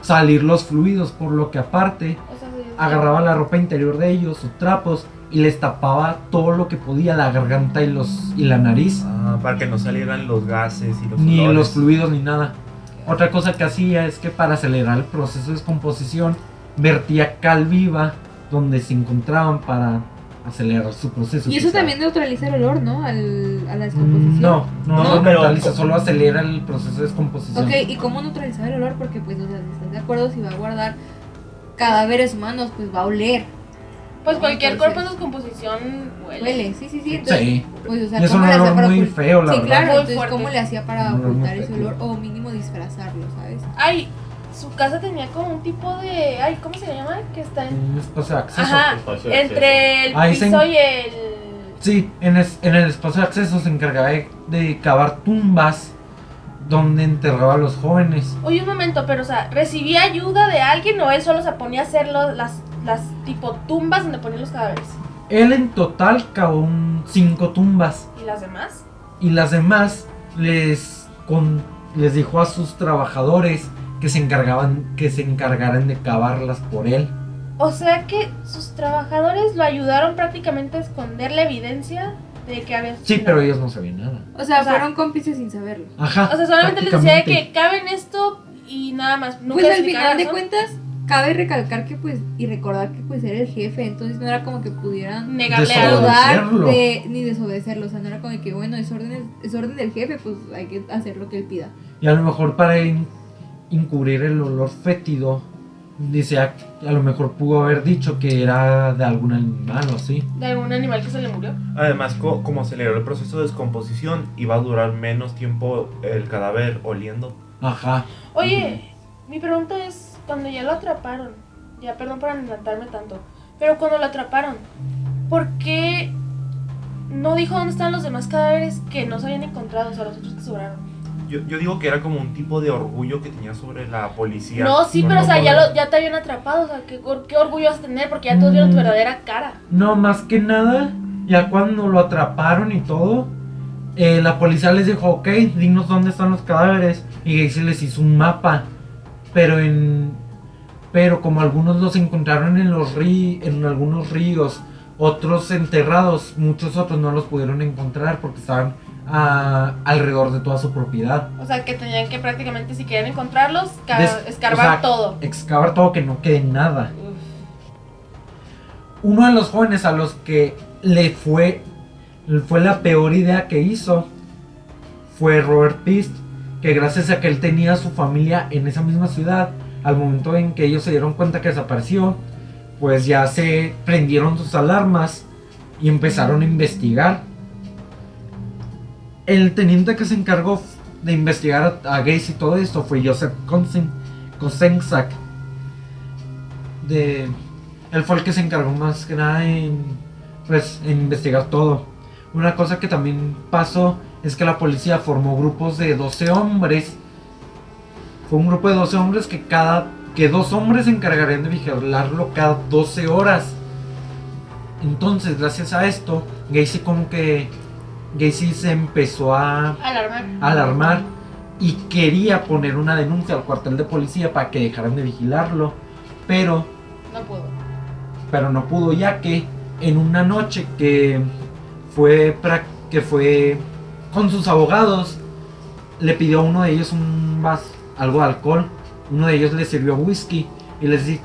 salir los fluidos, por lo que aparte
O sea, sí,
agarraba la ropa interior de ellos o trapos y les tapaba todo lo que podía, la garganta y la nariz.
Para que no salieran los gases y los
Ni
olores.
los fluidos ni nada. Otra cosa que hacía es que para acelerar el proceso de descomposición vertía cal viva donde se encontraban para acelerar su proceso.
Y eso
quizá.
también neutraliza el olor, ¿no? A la descomposición.
No
¿No?
Pero-
neutraliza, solo acelera el proceso de descomposición.
Ok, ¿y cómo neutralizar el olor? Porque, pues, o sea, si estás de acuerdo, si va a guardar cadáveres humanos, pues va a oler.
Pues cualquier
Entonces,
cuerpo en descomposición huele.
Huele, sí, sí, sí. Entonces,
Sí,
pues, o sea,
y es
¿cómo
un
le hacía
olor
para
muy
ocultar?
feo, la
Sí,
verdad.
claro,
Muy
entonces,
fuerte.
¿cómo le hacía para
Un olor muy
ocultar ese
feo.
olor? O mínimo disfrazarlo, ¿sabes?
Ay, su casa tenía como un tipo de... Ay, ¿cómo se llama? Que está en...
Un espacio de acceso.
Ajá,
espacio de
entre el
Ahí
piso y el...
Sí, en el espacio de acceso se encargaba de cavar tumbas donde enterraba a los jóvenes.
Oye, un momento, pero o sea, ¿recibía ayuda de alguien o él solo se ponía a hacer las tipo tumbas donde ponían los cadáveres?
Él en total cavó 5 tumbas
¿Y las demás?
y las demás les dijo a sus trabajadores que se encargaran de cavarlas por él.
O sea que sus trabajadores lo ayudaron prácticamente a esconder la evidencia de que había
Sí,
asesinado.
pero ellos no sabían nada.
O sea,
O sea,
fueron cómplices sin saberlo.
Ajá.
O sea, solamente les decía de que
prácticamente.
caben esto y nada más. Nunca
Pues al
explicaban
final de
razón.
cuentas, cabe recalcar que, pues, y recordar que, pues, era el jefe, entonces no era como que pudieran
Negarle algo.
Desobedecerlo.
dudar ni desobedecerlo, o sea, no era como que, bueno, es orden del jefe, pues hay que hacer lo que él pida.
Y a lo mejor para encubrir el olor fétido, decía, a lo mejor pudo haber dicho que era de algún animal o así.
De algún animal que se le murió.
Además, como aceleró el proceso de descomposición, iba a durar menos tiempo el cadáver oliendo.
Ajá.
Oye, mi pregunta es, cuando ya lo atraparon, ya perdón por adelantarme tanto, pero cuando lo atraparon, ¿por qué no dijo dónde estaban los demás cadáveres que no se habían encontrado, o sea, los otros que sobraron?
Yo digo que era como un tipo de orgullo que tenía sobre la policía.
No, sí,
por
pero o sea,
poder-
ya te habían atrapado, o sea, ¿qué orgullo vas a tener? Porque ya todos vieron tu verdadera cara.
No, más que nada, ya cuando lo atraparon y todo, la policía les dijo, ok, dinos dónde están los cadáveres. Y Gacy les hizo un mapa. Pero como algunos los encontraron en algunos ríos, otros enterrados, muchos otros no los pudieron encontrar porque estaban alrededor de toda su propiedad.
O sea, que tenían que prácticamente, si querían encontrarlos, escarbar
o sea,
todo.
Excavar todo, que no quede nada.
Uf.
Uno de los jóvenes a los que fue la peor idea que hizo fue Robert Pist, que gracias a que él tenía a su familia en esa misma ciudad, al momento en que ellos se dieron cuenta que desapareció, pues ya se prendieron sus alarmas y empezaron a investigar. El teniente que se encargó de investigar a Gacy y todo esto fue Joseph Kosenczak. Él fue el que se encargó más que nada en investigar todo. Una cosa que también pasó es que la policía formó grupos de 12 hombres. Fue un grupo de 12 hombres que 2 hombres se encargarían de vigilarlo cada 12 horas. Entonces, gracias a esto, Gacy se empezó a alarmar y quería poner una denuncia al cuartel de policía para que dejaran de vigilarlo, pero no pudo, ya que en una noche que fue con sus abogados, le pidió a uno de ellos algo de alcohol. Uno de ellos le sirvió whisky y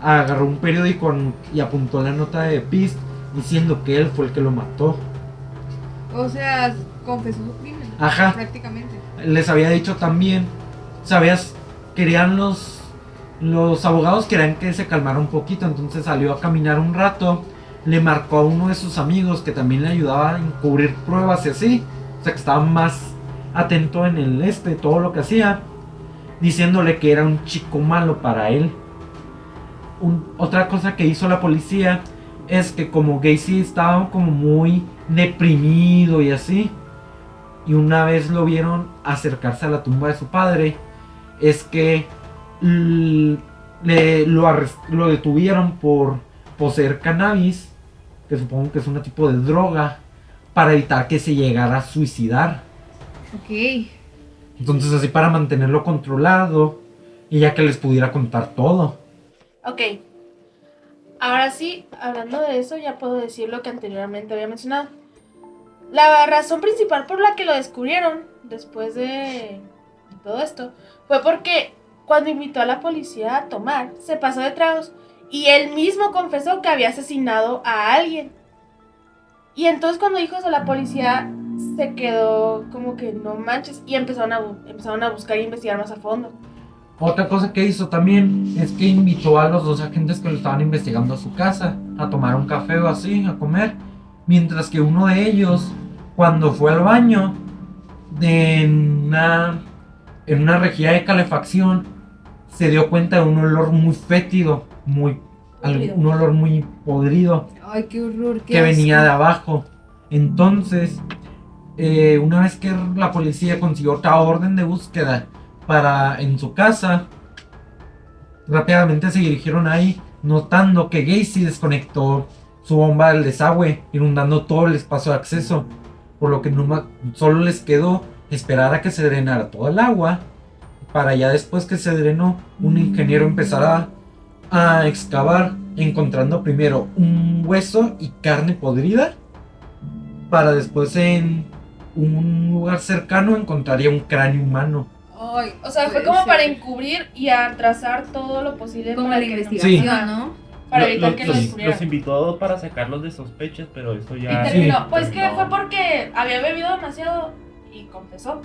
agarró un periódico y apuntó la nota de Pist diciendo que él fue el que lo mató.
O sea, confesó su crimen.
Ajá.
Prácticamente.
Les había dicho también, querían los abogados querían que se calmara un poquito, entonces salió a caminar un rato, le marcó a uno de sus amigos que también le ayudaba a encubrir pruebas y así, o sea que estaba más atento en todo lo que hacía, diciéndole que era un chico malo para él. Otra cosa que hizo la policía es que como Gacy estaba como muy deprimido y así, y una vez lo vieron acercarse a la tumba de su padre, es que lo detuvieron por poseer cannabis, que supongo que es un tipo de droga, para evitar que se llegara a suicidar.
Ok.
Entonces así para mantenerlo controlado y ya que les pudiera contar todo.
Ok. Ahora sí, hablando de eso, ya puedo decir lo que anteriormente había mencionado. La razón principal por la que lo descubrieron después de todo esto fue porque cuando invitó a la policía a tomar, se pasó de tragos y él mismo confesó que había asesinado a alguien. Y entonces cuando dijo eso, la policía se quedó como que no manches y empezaron a buscar e investigar más a fondo.
Otra cosa que hizo también es que invitó a los 2 agentes que lo estaban investigando a su casa a tomar un café o así, a comer, mientras que uno de ellos, cuando fue al baño en una rejilla de calefacción, se dio cuenta de un olor muy fétido, un olor muy podrido.
Ay, qué horror.
Que venía de abajo. Entonces, una vez que la policía consiguió otra orden de búsqueda en su casa, rápidamente se dirigieron ahí, notando que Gacy desconectó su bomba del desagüe, inundando todo el espacio de acceso, por lo que solo les quedó esperar a que se drenara todo el agua, para ya después que se drenó, un ingeniero empezara a excavar, encontrando primero un hueso y carne podrida, para después en un lugar cercano encontraría un cráneo humano.
Ay,
O sea, fue como para encubrir y atrasar todo lo posible
como
para
la
que no-
investigación,
Sí.
¿no?
para evitar que lo
los
descubrieran.
invitó para sacarlos de sospechas, pero eso
Y
ya...
terminó.
Sí.
Pues que
terminó.
fue porque había bebido demasiado y confesó.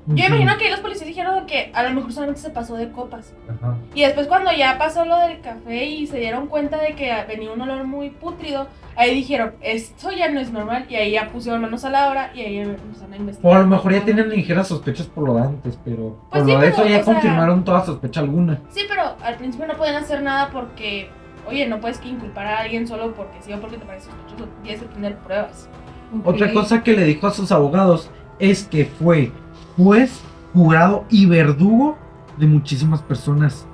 Yo imagino que los policías dijeron que a lo mejor solamente se pasó de copas.
Ajá.
Y después cuando ya pasó lo del café y se dieron cuenta de que venía un olor muy pútrido, ahí dijeron, esto ya no es normal. Y ahí ya pusieron manos a la obra y ahí empezaron a investigar.
O a lo mejor ya tienen ligeras sospechas por lo de antes, pero
Pues
por
sí,
lo de
pero,
eso ya
o sea-
confirmaron toda sospecha alguna.
Sí, pero al principio no podían hacer nada porque, oye, no puedes que inculpar a alguien solo porque sí o porque te parece sospechoso. Tienes que tener pruebas.
Otra
Ok.
cosa que le dijo a sus abogados es que fue juez, jurado y verdugo de muchísimas personas.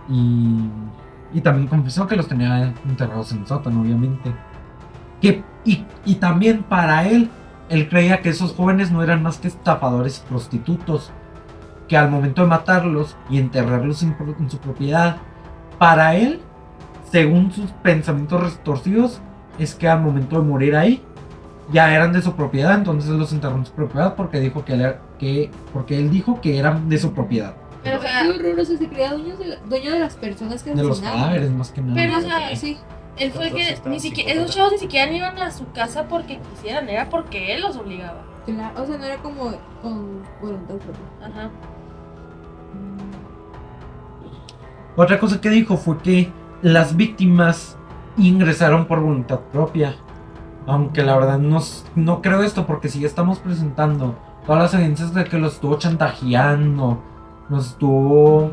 Y también confesó que los tenía enterrados en el sótano, obviamente. Y también para él creía que esos jóvenes no eran más que estafadores y prostitutos. Que al momento de matarlos y enterrarlos en su propiedad, para él, según sus pensamientos retorcidos, es que al momento de morir ahí, ya eran de su propiedad, entonces los enterró en su propiedad porque dijo porque él dijo que eran de su propiedad.
Pero, o sea,
Qué horror, o sea, se creía dueño de las personas que
De los
asesinaban.
cadáveres más que nada.
pero, o sea,
Sí.
él fue el que
Entonces,
ni
estaba
siquiera,
psicópata.
esos chavos ni siquiera iban a su casa porque quisieran, era porque él los obligaba.
Claro, o sea, no era como con voluntad propia.
Ajá.
Otra cosa que dijo fue que las víctimas ingresaron por voluntad propia. Aunque la verdad no creo esto, porque si ya estamos presentando todas las evidencias de que los estuvo chantajeando, los estuvo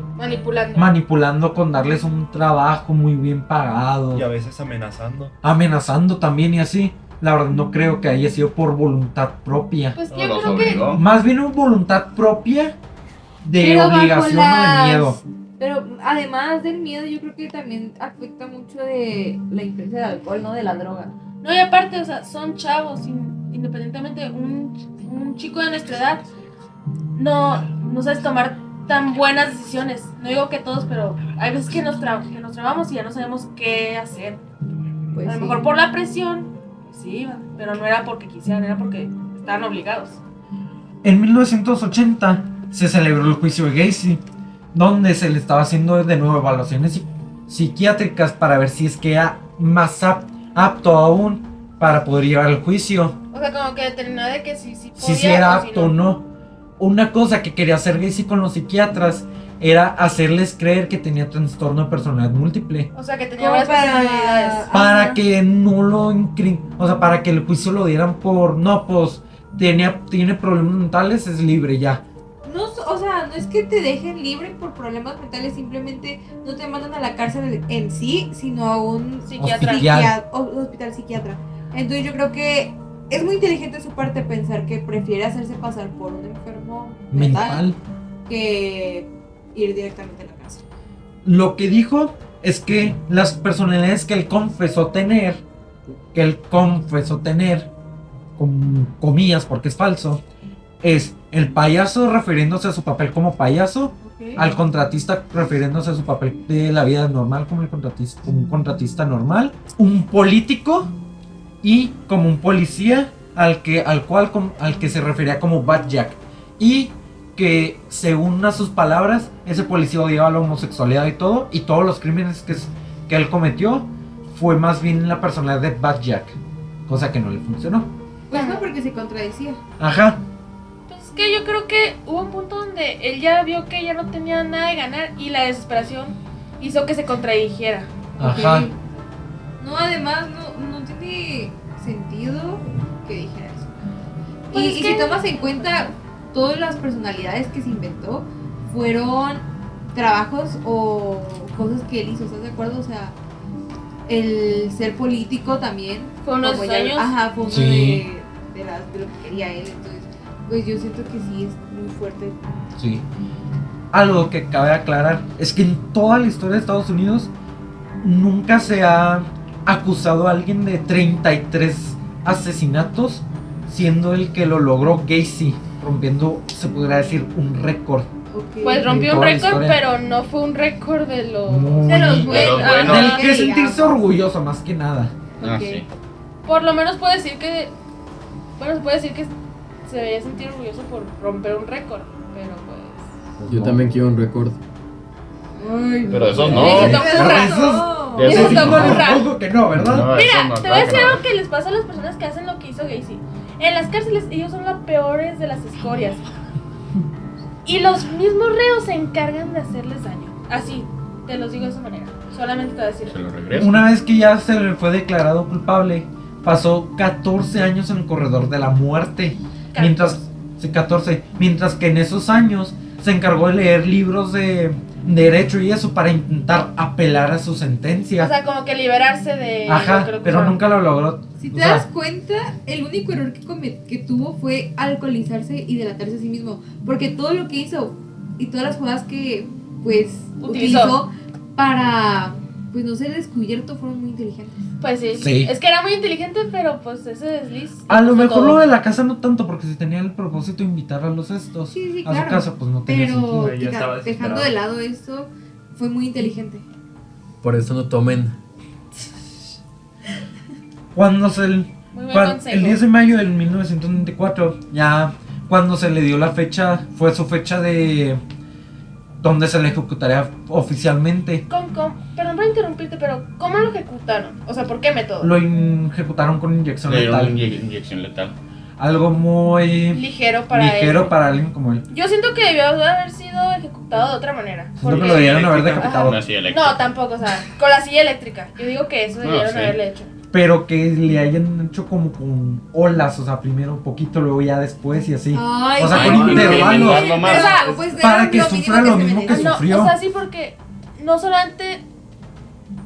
manipulando con darles un trabajo muy bien pagado,
Y a veces
amenazando también y así. La verdad no creo que haya sido por voluntad propia.
Pues
No,
yo
los
creo que.
obligó.
Más bien una voluntad propia de
Pero bajo
obligación o de miedo.
Pero además del miedo, yo creo que también afecta mucho de la influencia del alcohol, ¿no? De la droga.
No, y aparte, o sea, son chavos, independientemente, un chico de nuestra edad no sabes tomar tan buenas decisiones. No digo que todos, pero hay veces que nos trabamos y ya no sabemos qué hacer.
Pues
A lo
sí.
mejor por la presión, pues sí, pero no era porque quisieran, era porque estaban obligados.
En 1980 se celebró el juicio de Gacy, donde se le estaba haciendo de nuevo evaluaciones psiquiátricas para ver si es que era más apto aún para poder llevar el juicio.
O sea, como que determinó de que sí podía,
Si era
o si
apto o no. Una cosa que quería hacer Gacy con los psiquiatras era hacerles creer que tenía trastorno de personalidad múltiple.
O sea, que tenía
Como
varias
para-
personalidades.
Para
Ajá.
que no lo o sea, para que el juicio lo dieran por no, pues tiene problemas mentales, es libre ya.
No, o sea, no es que te dejen libre por problemas mentales, simplemente no te mandan a la cárcel en sí, sino a un
Psiquiatra.
hospital psiquiatra. Entonces yo creo que es muy inteligente de su parte pensar que prefiere hacerse pasar por un enfermo
Mental.
que ir directamente a la cárcel.
Lo que dijo es que las personalidades que él confesó tener, con comillas porque es falso, es el payaso refiriéndose a su papel como payaso, al contratista refiriéndose a su papel de la vida normal como un contratista normal, un político y como un policía al que se refería como Bad Jack, y que según a sus palabras ese policía odiaba la homosexualidad y todos los crímenes que él cometió fue más bien la personalidad de Bad Jack, cosa que no le funcionó.
Pues no, porque se contradecía.
Ajá.
Pues es que yo creo que hubo un punto donde él ya vio que ya no tenía nada de ganar y la desesperación hizo que se contradijera.
Ajá.
Ok. No, además no tiene sentido que dijera eso.
Pues
Y,
es
y
que-
si tomas en cuenta todas las personalidades que se inventó, fueron trabajos o cosas que él hizo, ¿estás de acuerdo? O sea, el ser político también.
Fue uno de
como
sus
ya-
sueños.
Ajá, fue uno
Sí.
de lo que quería él. Entonces, pues yo siento que sí es muy fuerte.
Sí. Algo que cabe aclarar es que en toda la historia de Estados Unidos nunca se ha acusado a alguien de 33 asesinatos, siendo el que lo logró Gacy, rompiendo, se podría decir, un récord.
Ok.
Pues rompió un
toda la
récord,
historia.
pero no fue un récord de los...
Muy-
De los
buenos.
buenos.
del
Ajá,
que sentirse
digamos.
orgulloso más que nada.
Ah,
Ok.
sí.
Por lo menos puede decir que... Bueno, se puede decir que se debería sentir orgulloso por romper un récord, pero pues...
Yo también quiero un récord.
Ay,
Pero eso no.
Eso
Eso
ocurra.
no.
Eso
Eso
sí,
está muy raro.
Supongo que no, ¿verdad?
No, eso
Mira,
no,
te voy a
claro
decir
que no.
algo que les pasa a las personas que hacen lo que hizo Gacy. En las cárceles ellos son las peores de las escorias. Y los mismos reos se encargan de hacerles daño. Así, te los digo de esa manera. Solamente te voy a decir.
Se lo regreso.
Una vez que ya se le fue declarado culpable, pasó 14 años en el corredor de la muerte. Mientras que en esos años se encargó de leer libros de derecho y eso para intentar apelar a su sentencia.
O sea, como que liberarse de...
Ajá,
lo que lo
pero
acusaron.
nunca lo logró.
Si
O
te
sea,
das cuenta, el único error que tuvo fue alcoholizarse y delatarse a sí mismo. Porque todo lo que hizo y todas las jugadas que pues utilizó para pues no ser descubierto fueron muy inteligentes.
Pues sí.
Sí.
Es que era muy inteligente, pero pues ese desliz...
A lo
puso
mejor
todo.
lo de la casa no tanto, porque si tenía el propósito de invitar a los estos
Sí, sí,
a
claro.
su casa, pues no tenía
Pero
sentido.
Ya estaba
dejando
desesperado.
de lado esto, fue muy inteligente.
Por eso no tomen.
Cuando
Muy buen consejo.
el 10 de mayo del 1994, ya cuando se le dio la fecha, fue su fecha de donde se le ejecutaría oficialmente.
Perdón por interrumpirte, pero ¿cómo lo ejecutaron? O sea, ¿por qué método?
Lo ejecutaron con inyección
Le dieron
letal.
una inyección letal.
algo muy
Ligero para
ligero
él.
para alguien como él.
Yo siento que debió haber sido ejecutado de otra manera.
Siento que lo debieron haber
Eléctrica.
decapitado.
Una silla eléctrica.
No, tampoco, o sea, con la silla eléctrica. Yo digo que eso debieron
sí.
haberle hecho.
Pero que le hayan hecho como con olas, o sea, primero un poquito, luego ya después y así.
Ay,
O sea,
con
sí,
intervalos.
pero,
Más.
pues,
Para
era
que sufra lo
se
mismo que
merecía.
No,
sufrió.
o sea, sí, porque no solamente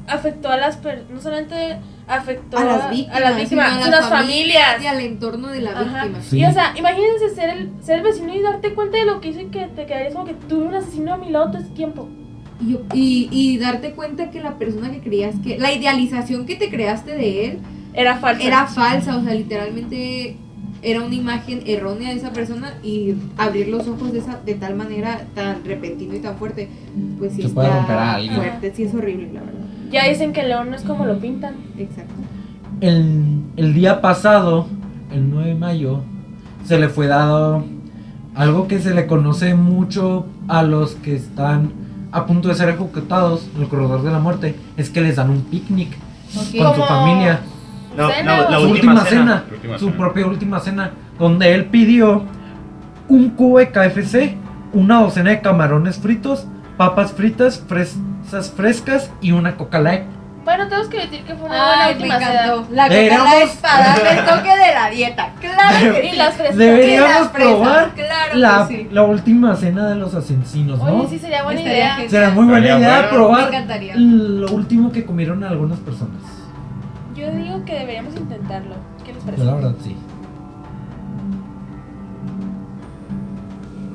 afectó a las no solamente afectó
A las víctimas,
sino a
las
las familias.
y al entorno de la
Ajá.
víctima.
Sí.
Y o sea, imagínense ser el vecino y darte cuenta de lo que hizo y que te quedarías como que tuve un asesino a mi lado todo ese tiempo.
Y darte cuenta que la persona que creías que la idealización que te creaste de él
Era falso.
era falsa, o sea, literalmente era una imagen errónea de esa persona y abrir los ojos de tal manera tan repentino y tan fuerte, pues sí
Se puede
está
romper a alguien.
fuerte, sí es horrible, la verdad.
Ya dicen que el león no es como lo pintan.
Exacto.
El día pasado, el 9 de mayo, se le fue dado algo que se le conoce mucho a los que están a punto de ser ejecutados en el corredor de la muerte, es que les dan un picnic con su
Como-
familia.
No,
Cena,
no, la
Su
última cena.
La última
su
cena.
propia última cena, donde él pidió un cubo de KFC, una docena de camarones fritos, papas fritas, fresas frescas y una Coca Light.
Bueno, tenemos que decir que fue una buena
Ay, me
última cena.
encantó. La
Deberíamos-
coca es para darle el toque de la dieta. Claro que
Y
sí.
las fresas.
Deberíamos
Y las fresas,
probar
claro
la,
que sí.
la última cena de los asesinos, ¿no?
Oye, sí sería buena
Estaría
idea.
genial.
Será muy buena
Estaría
idea
bueno.
Me
probar
encantaría.
lo último que comieron algunas personas.
Yo digo que deberíamos intentarlo. ¿Qué les parece?
Yo la verdad sí.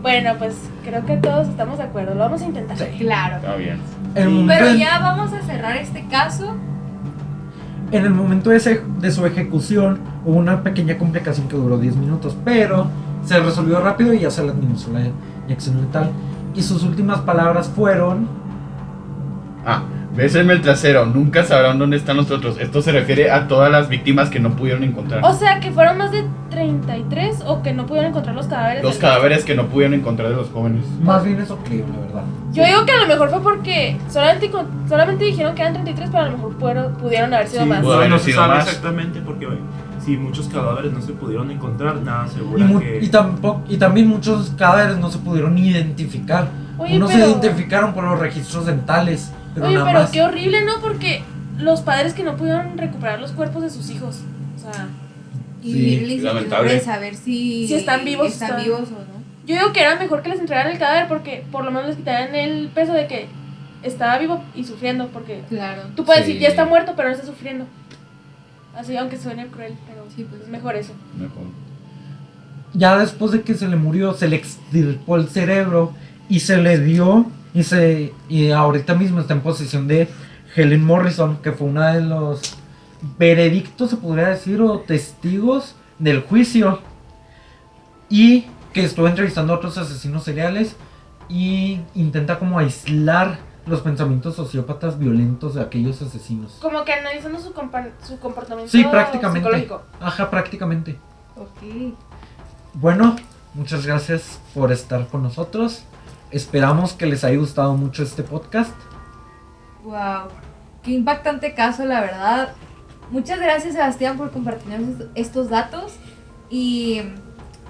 Bueno, pues creo que todos estamos de acuerdo. Lo vamos a intentar.
Claro.
Está bien.
El
Sí.
momento
Pero
en-
ya vamos a cerrar este caso.
En el momento de su ejecución hubo una pequeña complicación que duró 10 minutos, pero se resolvió rápido y ya se le administró la inyección letal. Y sus últimas palabras fueron...
Bésenme el trasero, nunca sabrán dónde están los otros. Esto se refiere a todas las víctimas que no pudieron encontrar.
O sea, que fueron más de 33 o que no pudieron encontrar los cadáveres.
Los
del-
cadáveres que no pudieron encontrar de los jóvenes.
Más bien eso creo, la verdad.
Yo digo que a lo mejor fue porque solamente dijeron que eran 33, pero a lo mejor pudieron haber sido
Sí,
más.
pudo haber
no se
sido
sabe
más.
exactamente porque si muchos cadáveres no se pudieron encontrar, nada
Y,
asegura que...
y también muchos cadáveres no se pudieron identificar.
Oye,
Unos
pero-
se identificaron por los registros dentales, pero
Oye,
nada
pero
más.
qué horrible, ¿no? Porque los padres que no pudieron recuperar los cuerpos de sus hijos. O sea,
Y
Sí,
vivir la incertidumbre
lamentable.
de saber si
están vivos,
están
están-
vivos o no.
yo digo que era mejor que les entregaran el cadáver porque por lo menos les quitaran el peso de que estaba vivo y sufriendo. Porque
Claro.
tú puedes
Sí.
decir, ya está muerto, pero no está sufriendo. Así, aunque suene cruel, pero
Sí, pues.
es mejor eso.
Mejor.
Ya después de que se le murió, se le extirpó el cerebro y se le dio y ahorita mismo está en posesión de Helen Morrison, que fue una de los veredictos, se podría decir, o testigos del juicio, y que estuvo entrevistando a otros asesinos seriales y intenta como aislar los pensamientos sociópatas violentos de aquellos asesinos.
Como que analizando su comportamiento
Sí, prácticamente.
psicológico.
Ajá, prácticamente.
Ok.
Bueno, muchas gracias por estar con nosotros. Esperamos que les haya gustado mucho este podcast.
Wow. Qué impactante caso, la verdad. Muchas gracias, Sebastián, por compartirnos estos datos. Y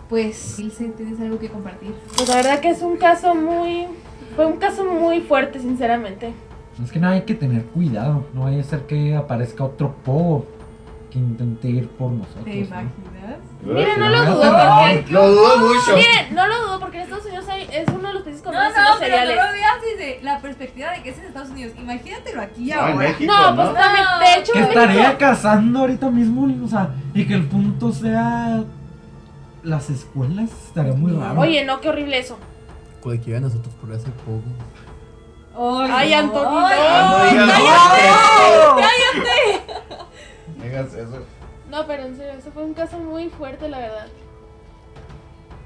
pues, Ilse, ¿tienes algo que compartir?
Pues la verdad que es un caso fue un caso muy fuerte, sinceramente.
Es que no hay que tener cuidado. No vaya a ser que aparezca otro pogo que intente ir por nosotros.
¿Te
¿no?
imaginas?
Miren, no lo
no,
dudo
no,
porque...
Lo dudo mucho.
Miren, no lo dudo porque en Estados Unidos es uno de los países con
No,
más
no,
asesinos
pero no
seriales.
lo veas desde la perspectiva de que es en Estados Unidos. Imagínatelo aquí y
No, en
ahora.
México,
No, pues
¿no?
también, de hecho,
Que
en
estaría
México-
cazando ahorita mismo, o sea, y que el punto sea las escuelas, estaría muy raro.
Oye, no, qué horrible eso.
Cualquiera de nosotros podría ser poco.
Ay, Antonio,
Ay,
No digas
¡Cállate!
eso. No digas eso.
No, pero en serio, ese fue un caso muy fuerte, la verdad.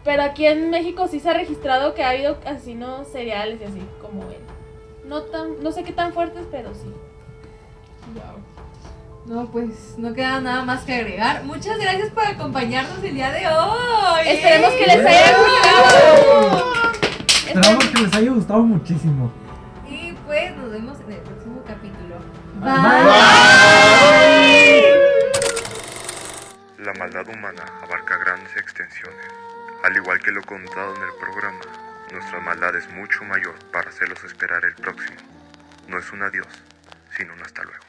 Pero aquí en México sí se ha registrado que ha habido asesinos seriales y así, como él. No sé qué tan fuertes, pero sí.
No, pues no queda nada más que agregar. Muchas gracias por acompañarnos el día de hoy.
Esperemos que les haya gustado.
Esperamos que les haya gustado muchísimo.
Y pues nos vemos en el próximo capítulo.
Bye.
La maldad humana abarca grandes que lo contado en el programa, nuestra maldad es mucho mayor para hacerlos esperar el próximo. No es un adiós, sino un hasta luego.